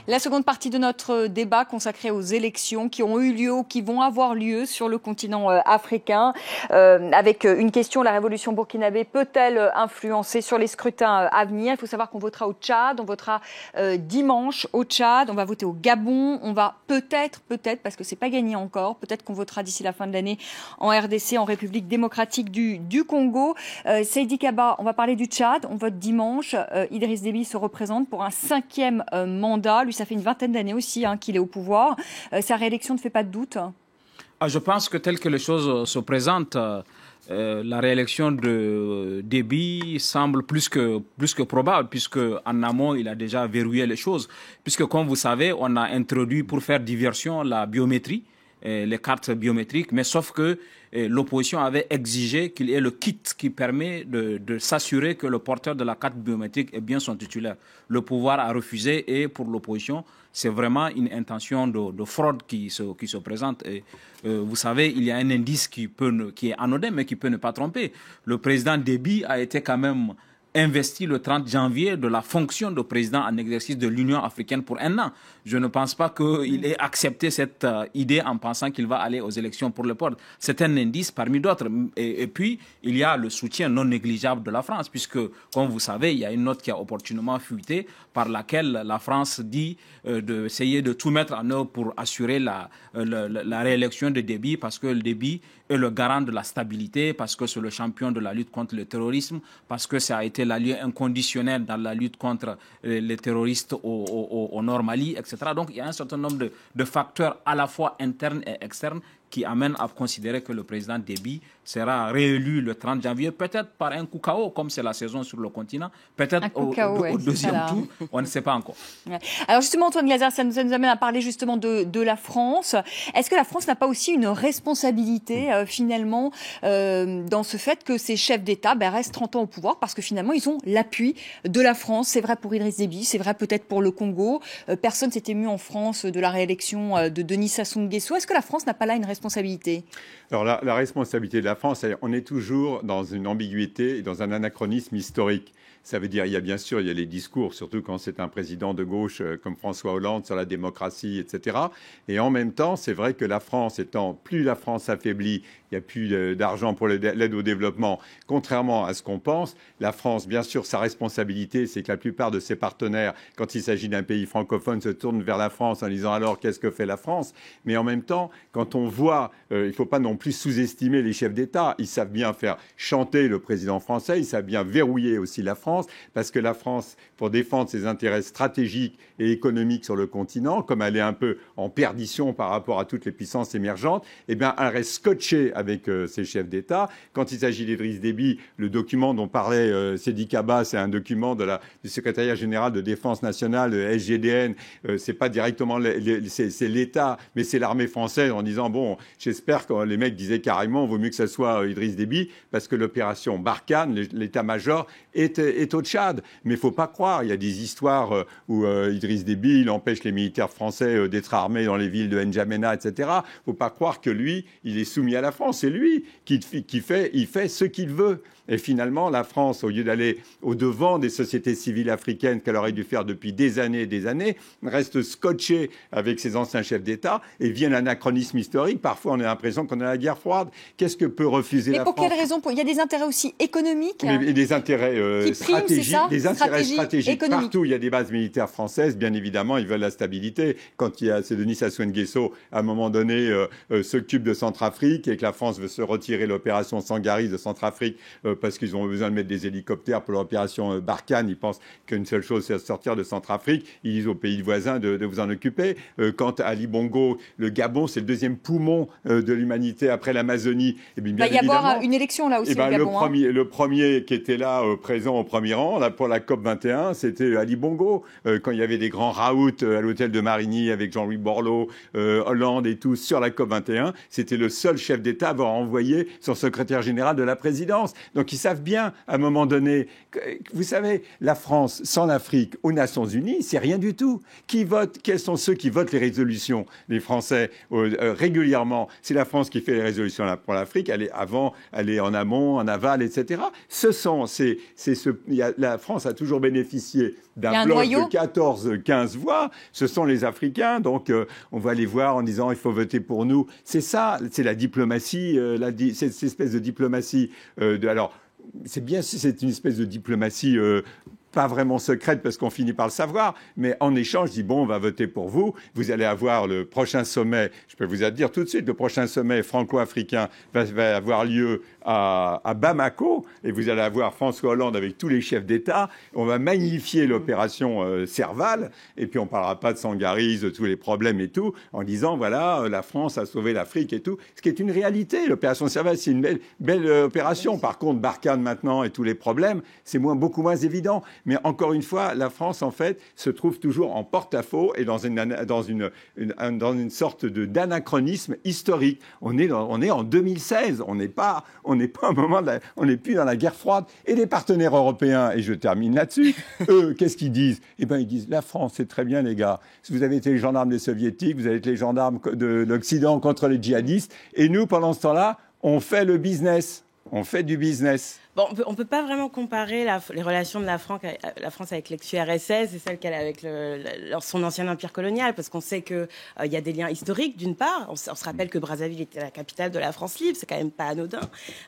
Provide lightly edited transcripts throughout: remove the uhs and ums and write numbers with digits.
La seconde partie de notre débat consacrée aux élections qui ont eu lieu ou qui vont avoir lieu sur le continent africain. Avec une question, la révolution burkinabé peut-elle influencer sur les scrutins à venir? Il faut savoir qu'on votera au Tchad, on votera dimanche au Tchad, on va voter au Gabon, on va peut-être, parce que c'est pas gagné encore, peut-être qu'on votera d'ici la fin de l'année en RDC, en République démocratique du Congo. Seydi Kaba, on va parler du Tchad, on vote dimanche. Idriss Déby se représente pour un 5e mandat. Lui, ça fait une vingtaine d'années aussi qu'il est au pouvoir. Sa réélection ne fait pas de doute? Je pense que tel que les choses se présentent, la réélection de Déby semble plus que probable, puisque en amont, il a déjà verrouillé les choses. Puisque, comme vous savez, on a introduit pour faire diversion la biométrie, les cartes biométriques, mais sauf que l'opposition avait exigé qu'il y ait le kit qui permet de s'assurer que le porteur de la carte biométrique est bien son titulaire. Le pouvoir a refusé et pour l'opposition, c'est vraiment une intention de fraude qui se présente. Et, vous savez, il y a un indice qui est anodin, mais qui peut ne pas tromper. Le président Déby a été quand même investi le 30 janvier de la fonction de président en exercice de l'Union africaine pour 1 an. Je ne pense pas qu'il ait accepté cette idée en pensant qu'il va aller aux élections pour le port. C'est un indice parmi d'autres. Et puis, il y a le soutien non négligeable de la France, puisque, comme vous savez, il y a une note qui a opportunément fuité par laquelle la France dit d'essayer de tout mettre en œuvre pour assurer la réélection de Déby, parce que le Déby est le garant de la stabilité, parce que c'est le champion de la lutte contre le terrorisme, parce que ça a été l'allié inconditionnel dans la lutte contre les terroristes au Nord Mali, etc. Donc il y a un certain nombre de facteurs à la fois internes et externes qui amènent à considérer que le président Déby sera réélu le 30 janvier, peut-être par un coup KO, comme c'est la saison sur le continent, peut-être au deuxième tour, on ne sait pas encore. Ouais. Alors justement, Antoine Glaser, ça nous amène à parler justement de la France. Est-ce que la France n'a pas aussi une responsabilité finalement dans ce fait que ces chefs d'État restent 30 ans au pouvoir, parce que finalement ils ont l'appui de la France? C'est vrai pour Idriss Déby, c'est vrai peut-être pour le Congo. Personne s'est ému en France de la réélection de Denis Sassou Nguesso. Est-ce que la France n'a pas là une responsabilité? Alors la responsabilité de la France, on est toujours dans une ambiguïté et dans un anachronisme historique. Ça veut dire, il y a les discours, surtout quand c'est un président de gauche comme François Hollande sur la démocratie, etc. Et en même temps, c'est vrai que la France étant, plus la France affaiblit, il n'y a plus d'argent pour l'aide au développement. Contrairement à ce qu'on pense, la France, bien sûr, sa responsabilité, c'est que la plupart de ses partenaires, quand il s'agit d'un pays francophone, se tournent vers la France en disant alors qu'est-ce que fait la France? Mais en même temps, quand on voit, il ne faut pas non plus sous-estimer les chefs d'État. Ils savent bien faire chanter le président français, ils savent bien verrouiller aussi la France, parce que la France, pour défendre ses intérêts stratégiques et économiques sur le continent, comme elle est un peu en perdition par rapport à toutes les puissances émergentes, eh bien, elle reste scotchée avec ses chefs d'État. Quand il s'agit d'Idriss Déby, le document dont parlait Seydi Kaba, c'est un document du secrétariat général de défense nationale, SGDN. C'est pas directement c'est l'État, mais c'est l'armée française, en disant bon, j'espère que les mecs disaient carrément, vaut mieux que ce soit Idriss Déby, parce que l'opération Barkhane, l'état-major, est au Tchad. Mais il ne faut pas croire, il y a des histoires où Idriss Déby, il empêche les militaires français d'être armés dans les villes de N'Djamena, etc. Il ne faut pas croire que lui, il est soumis à la France. C'est lui qui fait ce qu'il veut. Et finalement, la France, au lieu d'aller au-devant des sociétés civiles africaines qu'elle aurait dû faire depuis des années, reste scotchée avec ses anciens chefs d'État et vient l'anachronisme historique. Parfois, on a l'impression qu'on est à la guerre froide. Qu'est-ce que peut refuser la France? Mais pour quelle raison? Il y a des intérêts aussi économiques et des intérêts stratégiques. Des intérêts stratégiques. Partout, il y a des bases militaires françaises. Bien évidemment, ils veulent la stabilité. Quand c'est Denis Sassou Nguesso, à un moment donné, s'occupe de Centrafrique et que la France veut se retirer l'opération Sangaris de Centrafrique parce qu'ils ont besoin de mettre des hélicoptères pour l'opération Barkhane. Ils pensent qu'une seule chose, c'est de sortir de Centrafrique. Ils disent aux pays voisins de vous en occuper. Quant à Ali Bongo, le Gabon, c'est le deuxième poumon de l'humanité après l'Amazonie. Et bien, il va y avoir une élection là aussi au Gabon. Le premier qui était là, présent au premier rang, là, pour la COP21, c'était Ali Bongo. Quand il y avait des grands raouts à l'hôtel de Marigny avec Jean-Louis Borloo, Hollande et tout, sur la COP21, c'était le seul chef d'État à avoir envoyé son secrétaire général de la présidence. Donc, Donc ils savent bien, à un moment donné, vous savez, la France sans l'Afrique aux Nations Unies, c'est rien du tout. Qui vote? Quels sont ceux qui votent les résolutions? Les Français, régulièrement, c'est la France qui fait les résolutions pour l'Afrique. Elle est en amont, en aval, etc. La France a toujours bénéficié d'un bloc de 14-15 voix. Ce sont les Africains, donc on va les voir en disant il faut voter pour nous. C'est ça, c'est la diplomatie, cette espèce de diplomatie. Alors, c'est bien si c'est une espèce de diplomatie pas vraiment secrète parce qu'on finit par le savoir, mais en échange, je dis bon, on va voter pour vous. Vous allez avoir le prochain sommet, je peux vous dire tout de suite, le prochain sommet franco-africain va avoir lieu à Bamako, et vous allez avoir François Hollande avec tous les chefs d'État. On va magnifier l'opération Serval, et puis on parlera pas de Sangaris, de tous les problèmes et tout, en disant voilà, la France a sauvé l'Afrique et tout, ce qui est une réalité. L'opération Serval, c'est une belle opération. Par contre, Barkhane maintenant et tous les problèmes, c'est beaucoup moins évident. Mais encore une fois, la France, en fait, se trouve toujours en porte-à-faux et dans une sorte d'anachronisme historique. On est en 2016. On n'est pas un moment on n'est plus dans la guerre froide. Et les partenaires européens, et je termine là-dessus, eux, qu'est-ce qu'ils disent? Eh bien, ils disent, la France, c'est très bien, les gars. Vous avez été les gendarmes des soviétiques, vous avez été les gendarmes de l'Occident contre les djihadistes. Et nous, pendant ce temps-là, on fait le business. On fait du business. Bon, on peut pas vraiment comparer les relations de la France avec l'ex-URSS et celles qu'elle a avec son ancien empire colonial, parce qu'on sait que y a des liens historiques d'une part. On se rappelle que Brazzaville était la capitale de la France libre, c'est quand même pas anodin.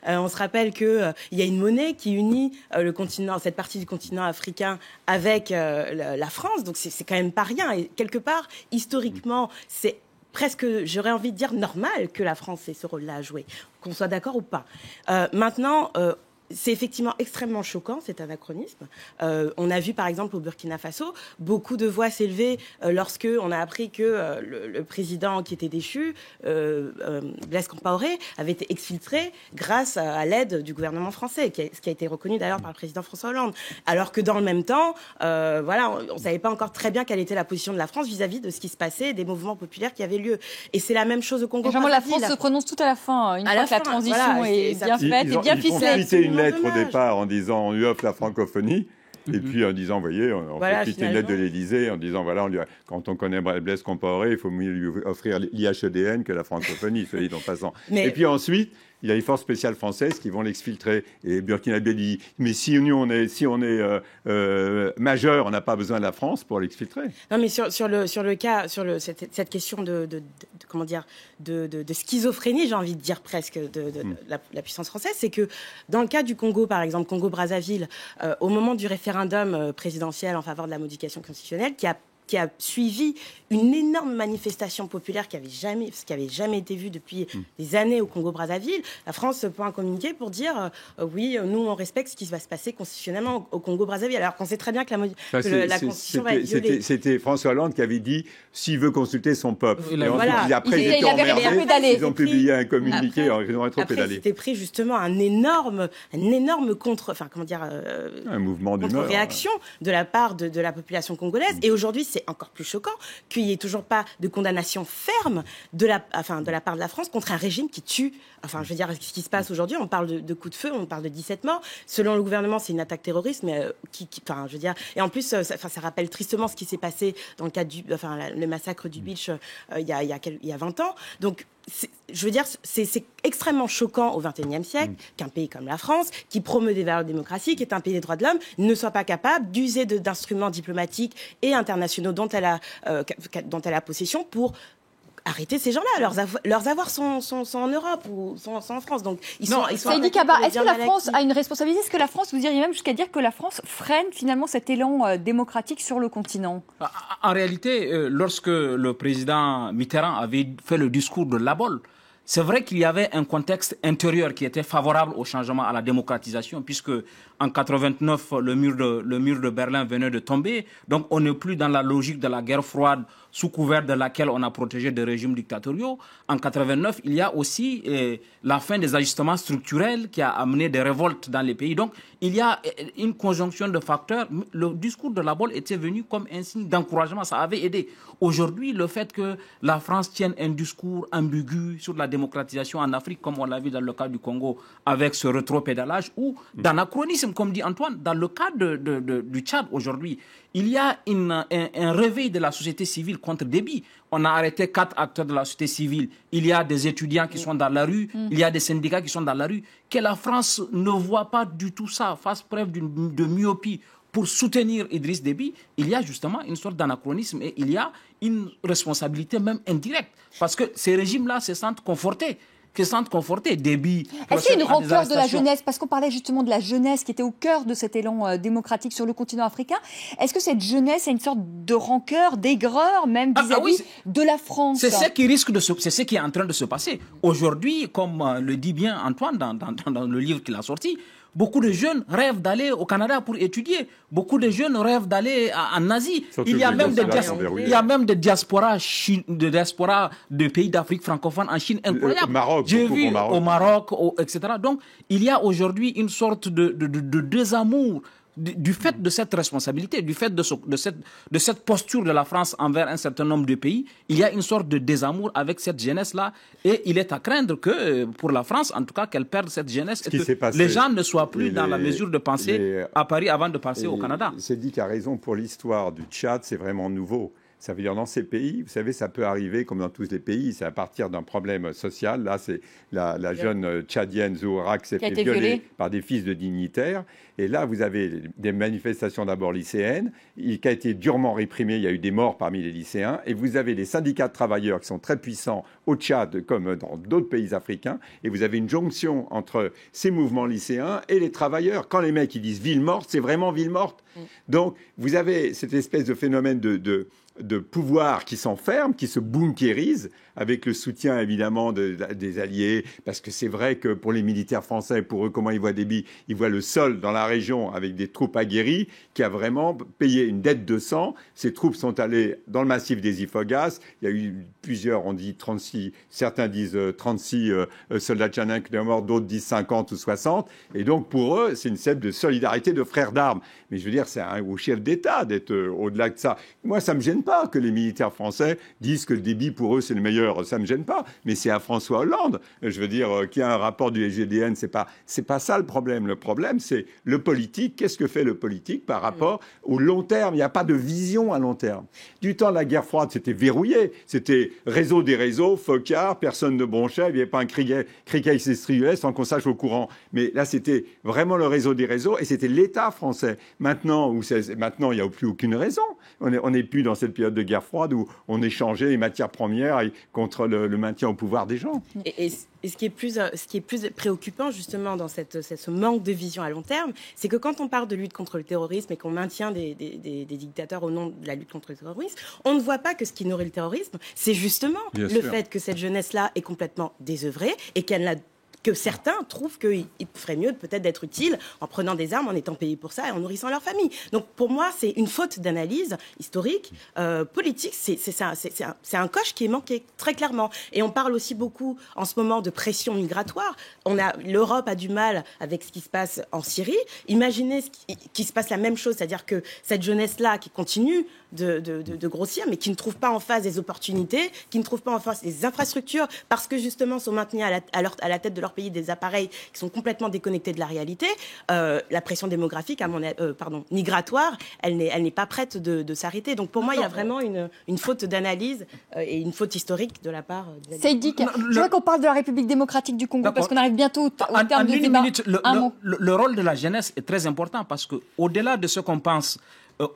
On se rappelle que il y a une monnaie qui unit le continent, cette partie du continent africain avec la France, donc c'est quand même pas rien. Et quelque part, historiquement, c'est presque, j'aurais envie de dire, normal que la France ait ce rôle-là à jouer, qu'on soit d'accord ou pas. Maintenant, c'est effectivement extrêmement choquant, cet anachronisme. On a vu, par exemple, au Burkina Faso, beaucoup de voix s'élever lorsque on a appris que le président qui était déchu, Blaise Compaoré, avait été exfiltré grâce à l'aide du gouvernement français, ce qui a été reconnu d'ailleurs par le président François Hollande. Alors que dans le même temps, on ne savait pas encore très bien quelle était la position de la France vis-à-vis de ce qui se passait, des mouvements populaires qui avaient lieu. Et c'est la même chose au Congo. La France se prononce tout à la fin, une fois que la transition est bien faite et bien ficelée. Une lettre au départ en disant on lui offre la francophonie. Et puis en disant, vous voyez, on fait quitter une lettre de l'Élysée en disant, voilà, quand on connaît Blaise Compaoré, il faut mieux lui offrir l'IHEDN que la francophonie, soit dit en passant. Et puis ensuite, il y a les forces spéciales françaises qui vont l'exfiltrer. Et Burkinabé dit, mais si on est majeur, on n'a pas besoin de la France pour l'exfiltrer. Non, mais sur le cas, cette question de schizophrénie, j'ai envie de dire presque, de la puissance française, c'est que dans le cas du Congo, par exemple, Congo-Brazzaville, au moment du référendum présidentiel en faveur de la modification constitutionnelle, qui a suivi une énorme manifestation populaire qui avait jamais été vue depuis des années au Congo-Brazzaville. La France peut en communiquer pour dire oui, nous on respecte ce qui va se passer constitutionnellement au Congo-Brazzaville. Alors qu'on sait très bien que la constitution va être violée. C'était François Hollande qui avait dit s'il veut consulter son peuple. Après, ils ont publié un communiqué en disant trop pédalé. C'était pris justement un énorme un mouvement d'humeur, contre-réaction de la part de la population congolaise. Et aujourd'hui, c'est encore plus choquant qu'il n'y ait toujours pas de condamnation ferme de la part de la France contre un régime qui tue. Enfin, je veux dire, ce qui se passe aujourd'hui, on parle de coups de feu, on parle de 17 morts. Selon le gouvernement, c'est une attaque terroriste, mais je veux dire, et en plus, ça rappelle tristement ce qui s'est passé dans le cadre le massacre du Beach il y a 20 ans. Donc, je veux dire, c'est extrêmement choquant au XXIe siècle qu'un pays comme la France, qui promeut des valeurs démocratiques, qui est un pays des droits de l'homme, ne soit pas capable d'user d'instruments diplomatiques et internationaux dont elle a possession pour arrêter ces gens-là. Leurs avoirs sont en Europe ou sont en France. Donc, Saïdi Kaba, est-ce que la France a une responsabilité? Est-ce que la France, vous diriez même jusqu'à dire que la France freine finalement cet élan démocratique sur le continent? En réalité, lorsque le président Mitterrand avait fait le discours de La Baule, c'est vrai qu'il y avait un contexte intérieur qui était favorable au changement, à la démocratisation, puisque en 89, le mur de Berlin venait de tomber. Donc, on n'est plus dans la logique de la guerre froide sous couvert de laquelle on a protégé des régimes dictatoriaux. En 89, il y a aussi la fin des ajustements structurels qui a amené des révoltes dans les pays. Donc, il y a une conjonction de facteurs. Le discours de La Bolle était venu comme un signe d'encouragement. Ça avait aidé. Aujourd'hui, le fait que la France tienne un discours ambigu sur la démocratisation en Afrique, comme on l'a vu dans le cas du Congo, avec ce rétropédalage, ou d'anachronisme, comme dit Antoine, dans le cas du Tchad aujourd'hui, il y a un réveil de la société civile contre Déby. On a arrêté 4 acteurs de la société civile. Il y a des étudiants qui sont dans la rue. Il y a des syndicats qui sont dans la rue. Que la France ne voit pas du tout ça, fasse preuve de myopie pour soutenir Idriss Déby, il y a justement une sorte d'anachronisme et il y a une responsabilité même indirecte. Parce que ces régimes-là se sentent confortés. Déby. Est-ce qu'il y a une rancœur de la jeunesse? Parce qu'on parlait justement de la jeunesse qui était au cœur de cet élan démocratique sur le continent africain. Est-ce que cette jeunesse a une sorte de rancœur, d'aigreur, même vis-à-vis de la France? C'est ce qui est en train de se passer. Aujourd'hui, comme le dit bien Antoine dans le livre qu'il a sorti, beaucoup de jeunes rêvent d'aller au Canada pour étudier. Beaucoup de jeunes rêvent d'aller en Asie. Il y a même des diasporas de pays d'Afrique francophone en Chine incroyables. J'ai vu au Maroc, etc. Donc, il y a aujourd'hui une sorte de désamour du fait de cette responsabilité, du fait de cette posture de la France envers un certain nombre de pays. Il y a une sorte de désamour avec cette jeunesse-là et il est à craindre que, pour la France, en tout cas, qu'elle perde cette jeunesse et que les gens ne soient plus dans la mesure de penser à Paris avant de penser au Canada. C'est dit qu'à raison pour l'histoire du Tchad, c'est vraiment nouveau. Ça veut dire dans ces pays, vous savez, ça peut arriver comme dans tous les pays, c'est à partir d'un problème social. Là, c'est la jeune tchadienne Zouara qui s'est fait violer par des fils de dignitaires. Et là, vous avez des manifestations d'abord lycéennes, qui a été durement réprimée. Il y a eu des morts parmi les lycéens. Et vous avez les syndicats de travailleurs qui sont très puissants au Tchad, comme dans d'autres pays africains. Et vous avez une jonction entre ces mouvements lycéens et les travailleurs. Quand les mecs ils disent ville morte, c'est vraiment ville morte. Donc, vous avez cette espèce de phénomène de pouvoir qui s'enferme, qui se bunkérise, avec le soutien évidemment des alliés, parce que c'est vrai que pour les militaires français, pour eux, comment ils voient Déby, ils voient le sol dans la région avec des troupes aguerries, qui a vraiment payé une dette de sang. Ces troupes sont allées dans le massif des Ifoghas. Il y a eu plusieurs, on dit 36, certains disent 36 soldats tchadiens qui sont morts, d'autres disent 50 ou 60. Et donc pour eux, c'est une scène de solidarité de frères d'armes. Mais je veux dire, c'est au chef d'État d'être au-delà de ça. Moi, ça me gêne pas que les militaires français disent que le Déby, pour eux, c'est le meilleur. Ça me gêne pas. Mais c'est à François Hollande. Je veux dire, qu'il y a un rapport du SGDN, c'est pas ça le problème. Le problème, c'est le politique. Qu'est-ce que fait le politique par rapport au long terme? Il n'y a pas de vision à long terme. Du temps de la guerre froide, c'était verrouillé. C'était réseau des réseaux, Focard, personne ne bronchait. Il n'y avait pas un criquet s'estriait sans qu'on sache au courant. Mais là, c'était vraiment le réseau des réseaux et c'était l'État français. Maintenant, il n'y a plus aucune raison. On n'est plus dans cette période de guerre froide où on échangeait les matières premières contre le maintien au pouvoir des gens. Et ce qui est plus préoccupant justement dans ce manque de vision à long terme, c'est que quand on parle de lutte contre le terrorisme et qu'on maintient des dictateurs au nom de la lutte contre le terrorisme, on ne voit pas que ce qui nourrit le terrorisme, c'est justement fait que cette jeunesse-là est complètement désœuvrée et que certains trouvent qu'il ferait mieux peut-être d'être utile en prenant des armes, en étant payés pour ça et en nourrissant leur famille. Donc pour moi, c'est une faute d'analyse historique, politique. C'est un coche qui est manqué très clairement. Et on parle aussi beaucoup en ce moment de pression migratoire. L'Europe a du mal avec ce qui se passe en Syrie. Imaginez qu'il se passe la même chose, c'est-à-dire que cette jeunesse-là qui continue de grossir, mais qui ne trouve pas en face des opportunités, qui ne trouve pas en face des infrastructures, parce que justement sont maintenus à la tête de leur pays des appareils qui sont complètement déconnectés de la réalité. La pression démographique, migratoire, elle n'est pas prête de s'arrêter. Donc pour moi, il y a vraiment une faute d'analyse et une faute historique de la part de Seydi, je vois qu'on parle de la République démocratique du Congo parce qu'on arrive bientôt au terme du débat. Le rôle de la jeunesse est très important parce que au-delà de ce qu'on pense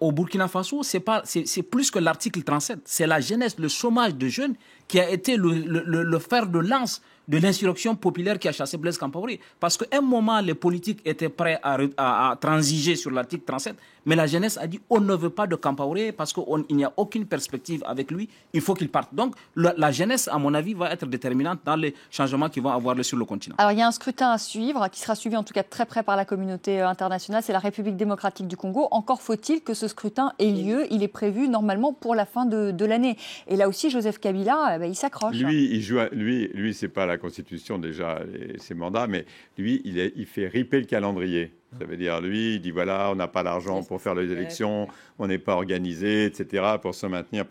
au Burkina Faso, c'est plus que l'article 37. C'est la jeunesse, le chômage de jeunes qui a été le fer de lance de l'insurrection populaire qui a chassé Blaise Compaoré. Parce qu'à un moment, les politiques étaient prêts à transiger sur l'article 37, Mais la jeunesse a dit on ne veut pas de Kampaoré parce qu'il n'y a aucune perspective avec lui, il faut qu'il parte. Donc la jeunesse, à mon avis, va être déterminante dans les changements qui vont avoir lieu sur le continent. Alors il y a un scrutin à suivre, qui sera suivi en tout cas de très près par la communauté internationale, c'est la République démocratique du Congo. Encore faut-il que ce scrutin ait lieu, il est prévu normalement pour la fin de l'année. Et là aussi, Joseph Kabila, il s'accroche. Lui, c'est pas la Constitution déjà, ses mandats, mais lui, il fait riper le calendrier. Ça veut dire, lui, il dit voilà, on n'a pas l'argent pour faire les élections, on n'est pas organisé, etc., pour se maintenir.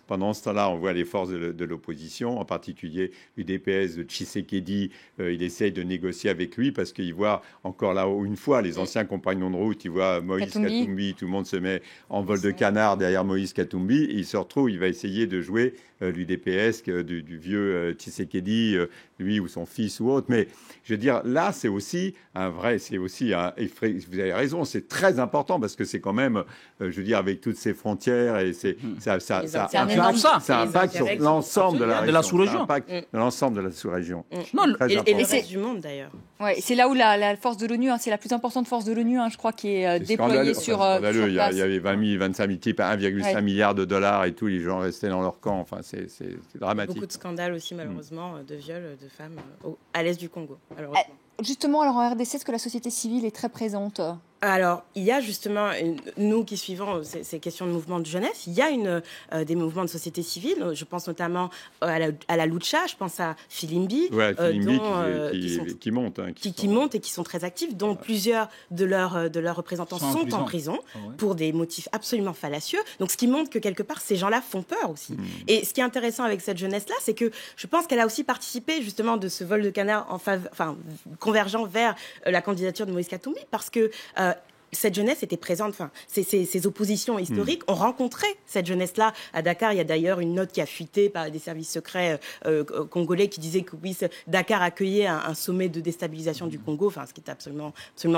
Pendant ce temps-là, on voit les forces de l'opposition, en particulier l'UDPS de Tshisekedi, il essaye de négocier avec lui parce qu'il voit encore là, une fois, les anciens compagnons de route, il voit Moïse Katumbi, tout le monde se met en vol de canard derrière Moïse Katumbi, et il se retrouve, il va essayer de jouer l'UDPS du vieux Tshisekedi, lui ou son fils ou autre. Mais je veux dire, là, c'est aussi vous avez raison, c'est très important parce que c'est quand même, je veux dire, avec toutes ces frontières et ça impacte sur l'ensemble de la sous-région. L'ensemble de la sous-région. Et le reste du monde d'ailleurs. Ouais, c'est là où la force de l'ONU, c'est la plus importante force de l'ONU, je crois, qui est déployée sur place. Il y avait 25 000 types, 1,5 milliard de dollars et tout, les gens restaient dans leur camp. Enfin, c'est dramatique. Beaucoup de scandales aussi, malheureusement, de viols de femmes à l'est du Congo, malheureusement. Justement, alors en RDC, est-ce que la société civile est très présente ? Alors, il y a justement, nous qui suivons ces questions de mouvement de jeunesse, il y a des mouvements de société civile. Je pense notamment à la Lucha, je pense à Filimbi, qui monte. Qui montent et qui sont très actifs, dont plusieurs de leurs représentants sont en prison pour des motifs absolument fallacieux. Donc, ce qui montre que quelque part, ces gens-là font peur aussi. Et ce qui est intéressant avec cette jeunesse-là, c'est que je pense qu'elle a aussi participé justement de ce vol de canard convergent vers la candidature de Moïse Katumbi, parce que cette jeunesse était présente, ces oppositions historiques ont rencontré cette jeunesse-là à Dakar. Il y a d'ailleurs une note qui a fuité par des services secrets congolais qui disait que oui, Dakar accueillait un sommet de déstabilisation du Congo, ce qui est absolument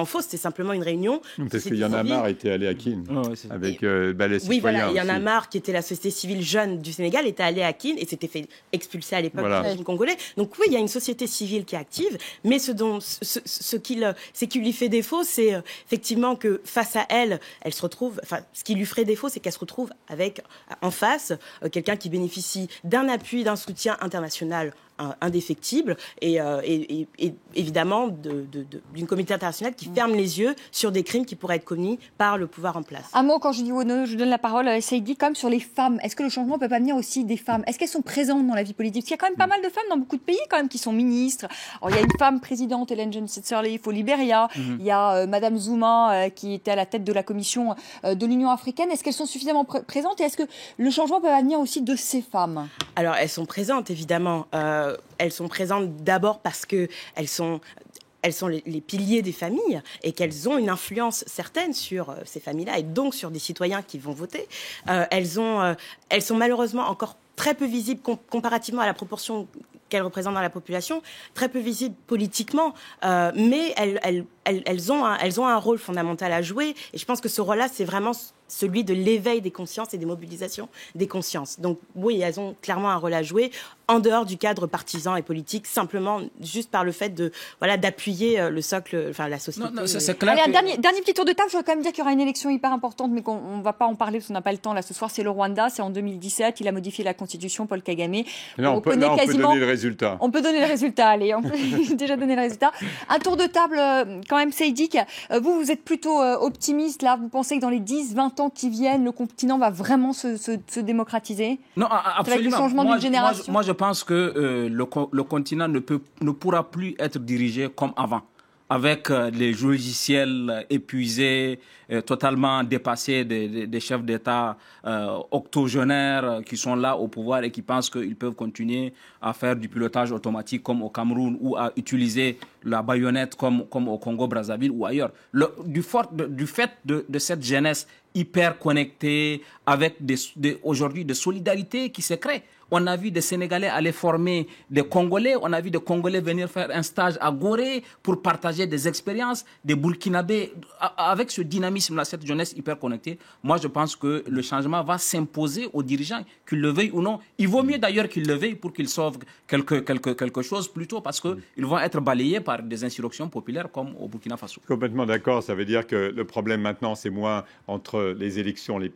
faux. C'était simplement une réunion. Parce qu'il y en a marre était allé à Kin avec les citoyens. Oui, voilà, il y en a marre qui était la société civile jeune du Sénégal, était allé à Kin et s'était fait expulser à l'époque du régime congolais. Donc oui, il y a une société civile qui est active, mais ce qui lui fait défaut, c'est effectivement que face à elle se retrouve. Ce qui lui ferait défaut, c'est qu'elle se retrouve avec en face quelqu'un qui bénéficie d'un appui, d'un soutien international indéfectible et évidemment d'une communauté internationale qui ferme les yeux sur des crimes qui pourraient être commis par le pouvoir en place. Un mot, quand je dis Wono, je donne la parole à Seydi, comme sur les femmes. Est-ce que le changement ne peut pas venir aussi des femmes ? Est-ce qu'elles sont présentes dans la vie politique ? Parce qu'il y a quand même pas mal de femmes dans beaucoup de pays quand même qui sont ministres. Alors, il y a une femme présidente, Ellen Johnson Sirleaf au Libéria. Il y a Madame Zuma qui était à la tête de la commission de l'Union africaine. Est-ce qu'elles sont suffisamment présentes et est-ce que le changement peut pas venir aussi de ces femmes ? Alors, elles sont présentes, évidemment. Elles sont présentes d'abord parce que elles sont les piliers des familles et qu'elles ont une influence certaine sur ces familles-là et donc sur des citoyens qui vont voter. Elles sont malheureusement encore très peu visibles comparativement à la proportion qu'elles représentent dans la population, très peu visibles politiquement, mais elles ont un rôle fondamental à jouer. Et je pense que ce rôle-là, c'est vraiment celui de l'éveil des consciences et des mobilisations des consciences. Donc oui, elles ont clairement un rôle à jouer en dehors du cadre partisan et politique, simplement juste par le fait d'appuyer le socle, la société. Non, c'est clair. Allez, dernier petit tour de table. Je voudrais quand même dire qu'il y aura une élection hyper importante, mais qu'on ne va pas en parler parce qu'on n'a pas le temps là ce soir. C'est le Rwanda, c'est en 2017. Il a modifié la constitution, Paul Kagame. On peut donner le résultat. On peut donner le résultat, allez, on peut déjà donner le résultat. Un tour de table quand même, Seydi. Vous êtes plutôt optimiste là. Vous pensez que dans les 10-20 ans qui viennent, le continent va vraiment se démocratiser ? Non, absolument. Avec le changement d'une génération. Moi, je pense que le continent ne pourra plus être dirigé comme avant, avec les logiciels épuisés, totalement dépassés des chefs d'État octogénaires qui sont là au pouvoir et qui pensent qu'ils peuvent continuer à faire du pilotage automatique comme au Cameroun ou à utiliser la baïonnette comme au Congo-Brazzaville ou ailleurs. Du fait de cette jeunesse hyper connectée, avec aujourd'hui des solidarités qui se créent. On a vu des Sénégalais aller former des Congolais. On a vu des Congolais venir faire un stage à Gorée pour partager des expériences, des Burkinabés. Avec ce dynamisme-là, cette jeunesse hyper connectée, moi, je pense que le changement va s'imposer aux dirigeants, qu'ils le veuillent ou non. Il vaut mieux d'ailleurs qu'ils le veuillent pour qu'ils sauvent quelque chose plutôt parce qu'ils vont être balayés par par des insurrections populaires comme au Burkina Faso. Complètement d'accord. Ça veut dire que le problème maintenant, c'est moins entre les élections, les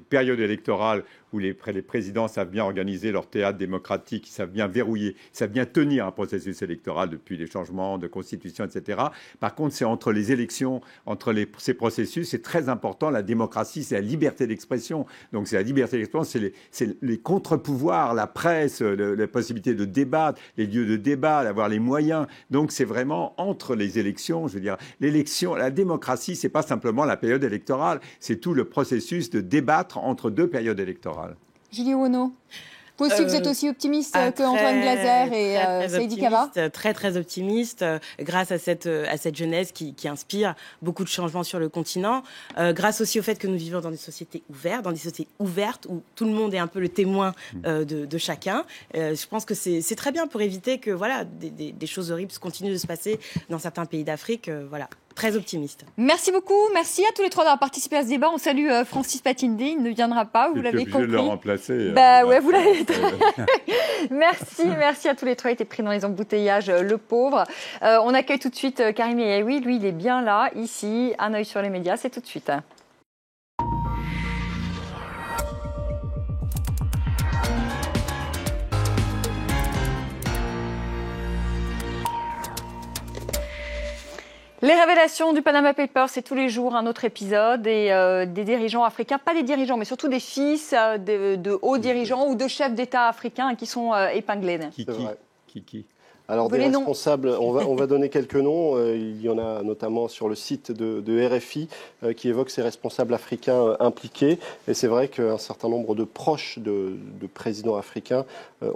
périodes électorales où les présidents savent bien organiser leur théâtre démocratique, ils savent bien verrouiller, ils savent bien tenir un processus électoral depuis les changements de constitution, etc. Par contre, c'est entre les élections, entre ces processus, c'est très important. La démocratie, c'est la liberté d'expression. Donc, c'est la liberté d'expression, c'est les contre-pouvoirs, la presse, la possibilité de débattre, les lieux de débat, d'avoir les moyens. Donc, c'est vraiment entre les élections. Je veux dire, l'élection, la démocratie, c'est pas simplement la période électorale, c'est tout le processus de débattre entre deux périodes électorales. Julie Wono, vous aussi, vous êtes aussi optimiste que Antoine Glaser et Saïdi Kaba? Très, très optimiste, grâce à cette jeunesse qui inspire beaucoup de changements sur le continent, grâce aussi au fait que nous vivons dans des sociétés ouvertes où tout le monde est un peu le témoin de chacun. Je pense que c'est très bien pour éviter que voilà, des choses horribles continuent de se passer dans certains pays d'Afrique. Voilà. Très optimiste. Merci beaucoup. Merci à tous les trois d'avoir participé à ce débat. On salue Francis Patindi. Il ne viendra pas, vous l'avez compris. De le remplacer. Ouais, vous l'avez. Merci à tous les trois. Il était pris dans les embouteillages, le pauvre. On accueille tout de suite Karim Yaoui. Lui, il est bien là, ici. Un œil sur les médias, c'est tout de suite. Les révélations du Panama Papers, c'est tous les jours un autre épisode et des dirigeants africains, pas des dirigeants, mais surtout des fils de hauts dirigeants ou de chefs d'État africains qui sont épinglés. Qui Alors des responsables, on va donner quelques noms. Il y en a notamment sur le site de RFI qui évoque ces responsables africains impliqués. Et c'est vrai qu'un certain nombre de proches de présidents africains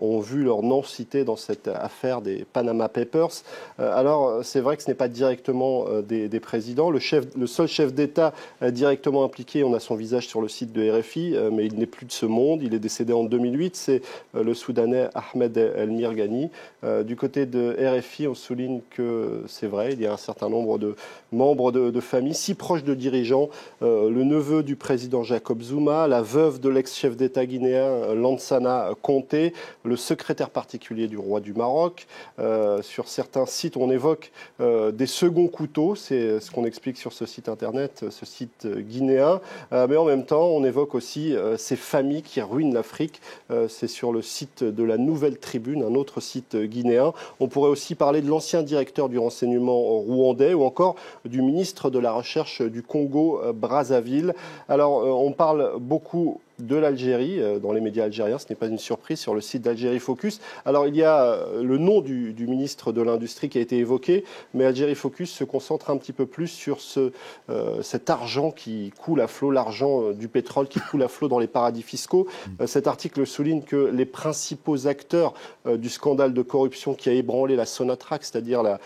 ont vu leur nom cité dans cette affaire des Panama Papers. Alors c'est vrai que ce n'est pas directement des présidents. Le seul chef d'État directement impliqué, on a son visage sur le site de RFI, mais il n'est plus de ce monde. Il est décédé en 2008. C'est le Soudanais Ahmed El Mirghani. Du côté de RFI, on souligne que c'est vrai, il y a un certain nombre de membres de famille, si proches de dirigeants, le neveu du président Jacob Zuma, la veuve de l'ex-chef d'État guinéen Lansana Conté, le secrétaire particulier du roi du Maroc. Sur certains sites, on évoque des seconds couteaux, c'est ce qu'on explique sur ce site internet, ce site guinéen, mais en même temps, on évoque aussi ces familles qui ruinent l'Afrique. C'est sur le site de la Nouvelle Tribune, un autre site guinéen. On pourrait aussi parler de l'ancien directeur du renseignement rwandais ou encore du ministre de la Recherche du Congo-Brazzaville. Alors, on parle beaucoup de l'Algérie, dans les médias algériens, ce n'est pas une surprise, sur le site d'Algérie Focus. Alors il y a le nom du ministre de l'Industrie qui a été évoqué, mais Algérie Focus se concentre un petit peu plus sur cet argent qui coule à flot, l'argent du pétrole qui coule à flot dans les paradis fiscaux. Cet article souligne que les principaux acteurs du scandale de corruption qui a ébranlé la Sonatrach, c'est-à-dire la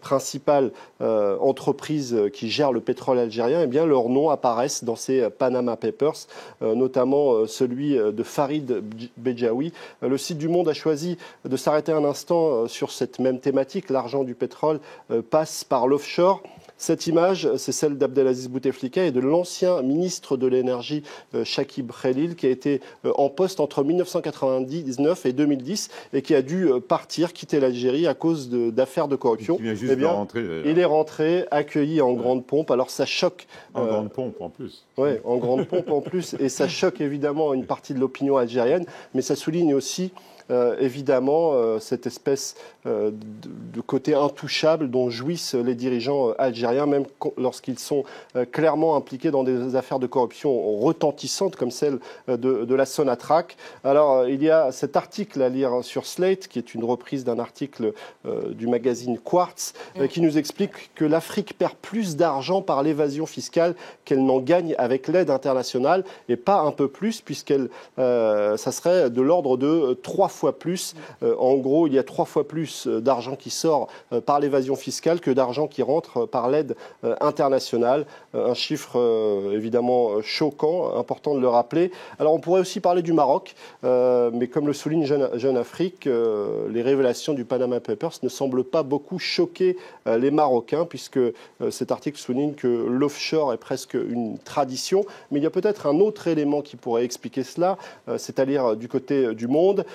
principale entreprise qui gère le pétrole algérien, eh bien leurs noms apparaissent dans ces Panama Papers, notamment celui de Farid Bejaoui. Le site du Monde a choisi de s'arrêter un instant sur cette même thématique. L'argent du pétrole passe par l'offshore. Cette image, c'est celle d'Abdelaziz Bouteflika et de l'ancien ministre de l'énergie Chakib Khalil qui a été en poste entre 1999 et 2010 et qui a dû partir, quitter l'Algérie à cause d'affaires de corruption. Eh bien, il est rentré, accueilli en grande pompe. Alors ça choque. En grande pompe en plus. Oui, en grande pompe en plus. Et ça choque évidemment une partie de l'opinion algérienne, mais ça souligne aussi évidemment cette espèce de côté intouchable dont jouissent les dirigeants algériens, même lorsqu'ils sont clairement impliqués dans des affaires de corruption retentissantes comme celle de la Sonatrach. Alors il y a cet article à lire sur Slate, qui est une reprise d'un article du magazine Quartz, qui nous explique que l'Afrique perd plus d'argent par l'évasion fiscale qu'elle n'en gagne avec l'aide internationale, et pas un peu plus, puisqu'elle ça serait de l'ordre de 3 fois plus. En gros, il y a 3 fois plus d'argent qui sort par l'évasion fiscale que d'argent qui rentre par l'aide internationale. Un chiffre évidemment choquant, important de le rappeler. Alors on pourrait aussi parler du Maroc, mais comme le souligne Jeune Afrique, les révélations du Panama Papers ne semblent pas beaucoup choquer les Marocains, puisque cet article souligne que l'offshore est presque une tradition. Mais il y a peut-être un autre élément qui pourrait expliquer cela, c'est-à-dire du côté du Monde.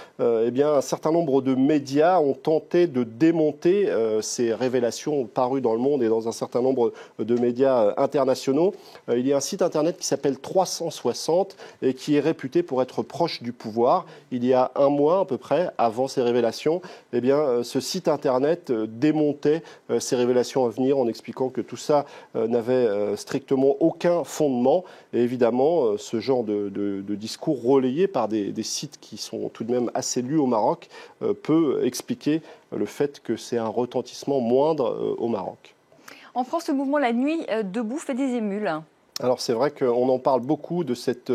eh bien, un certain nombre de médias ont tenté de démonter ces révélations parues dans Le Monde et dans un certain nombre de médias internationaux. Il y a un site internet qui s'appelle 360 et qui est réputé pour être proche du pouvoir. Il y a un mois à peu près, avant ces révélations, eh bien, ce site internet démontait ces révélations à venir en expliquant que tout ça n'avait strictement aucun fondement. Et évidemment, ce genre de discours relayé par des sites qui sont tout de même assez lus au Maroc peut expliquer le fait que c'est un retentissement moindre au Maroc. En France, le mouvement La Nuit debout fait des émules. Alors c'est vrai qu'on en parle beaucoup de cette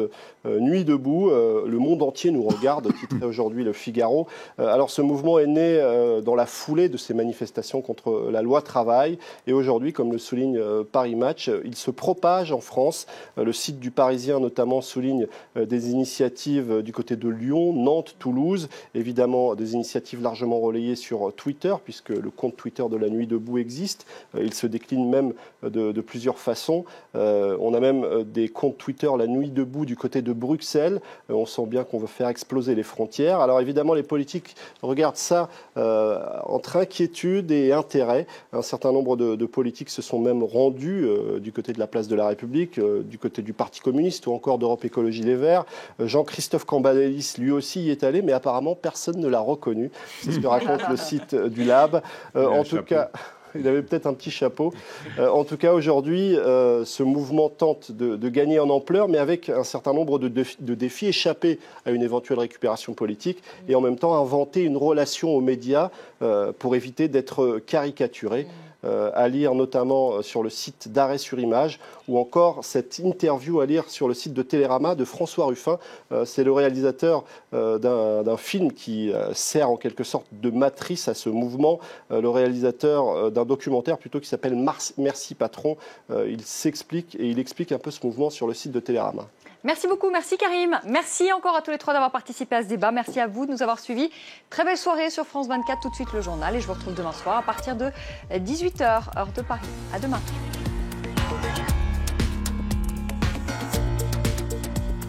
nuit debout. Le monde entier nous regarde, titrait aujourd'hui Le Figaro. Alors ce mouvement est né dans la foulée de ces manifestations contre la loi travail. Et aujourd'hui, comme le souligne Paris Match, il se propage en France. Le site du Parisien notamment souligne des initiatives du côté de Lyon, Nantes, Toulouse. Évidemment, des initiatives largement relayées sur Twitter, puisque le compte Twitter de La Nuit debout existe. Il se décline même de plusieurs façons. On a même des comptes Twitter La Nuit debout du côté de Bruxelles. On sent bien qu'on veut faire exploser les frontières. Alors évidemment, les politiques regardent ça entre inquiétude et intérêt. Un certain nombre de politiques se sont même rendus du côté de la place de la République, du côté du Parti communiste ou encore d'Europe Écologie Les Verts. Jean-Christophe Cambadélis, lui aussi, y est allé, mais apparemment, personne ne l'a reconnu. C'est ce que raconte le site du Lab. En tout cas... Il avait peut-être un petit chapeau. En tout cas, aujourd'hui, ce mouvement tente de gagner en ampleur, mais avec un certain nombre de défis, échappés à une éventuelle récupération politique et en même temps inventer une relation aux médias pour éviter d'être caricaturé. À lire notamment sur le site d'Arrêt sur Image, ou encore cette interview à lire sur le site de Télérama de François Ruffin. C'est le réalisateur d'un film qui sert en quelque sorte de matrice à ce mouvement, le réalisateur d'un documentaire plutôt qui s'appelle Merci Patron. Il s'explique et il explique un peu ce mouvement sur le site de Télérama. Merci beaucoup, merci Karim. Merci encore à tous les trois d'avoir participé à ce débat. Merci à vous de nous avoir suivis. Très belle soirée sur France 24, tout de suite le journal. Et je vous retrouve demain soir à partir de 18h, heure de Paris. À demain.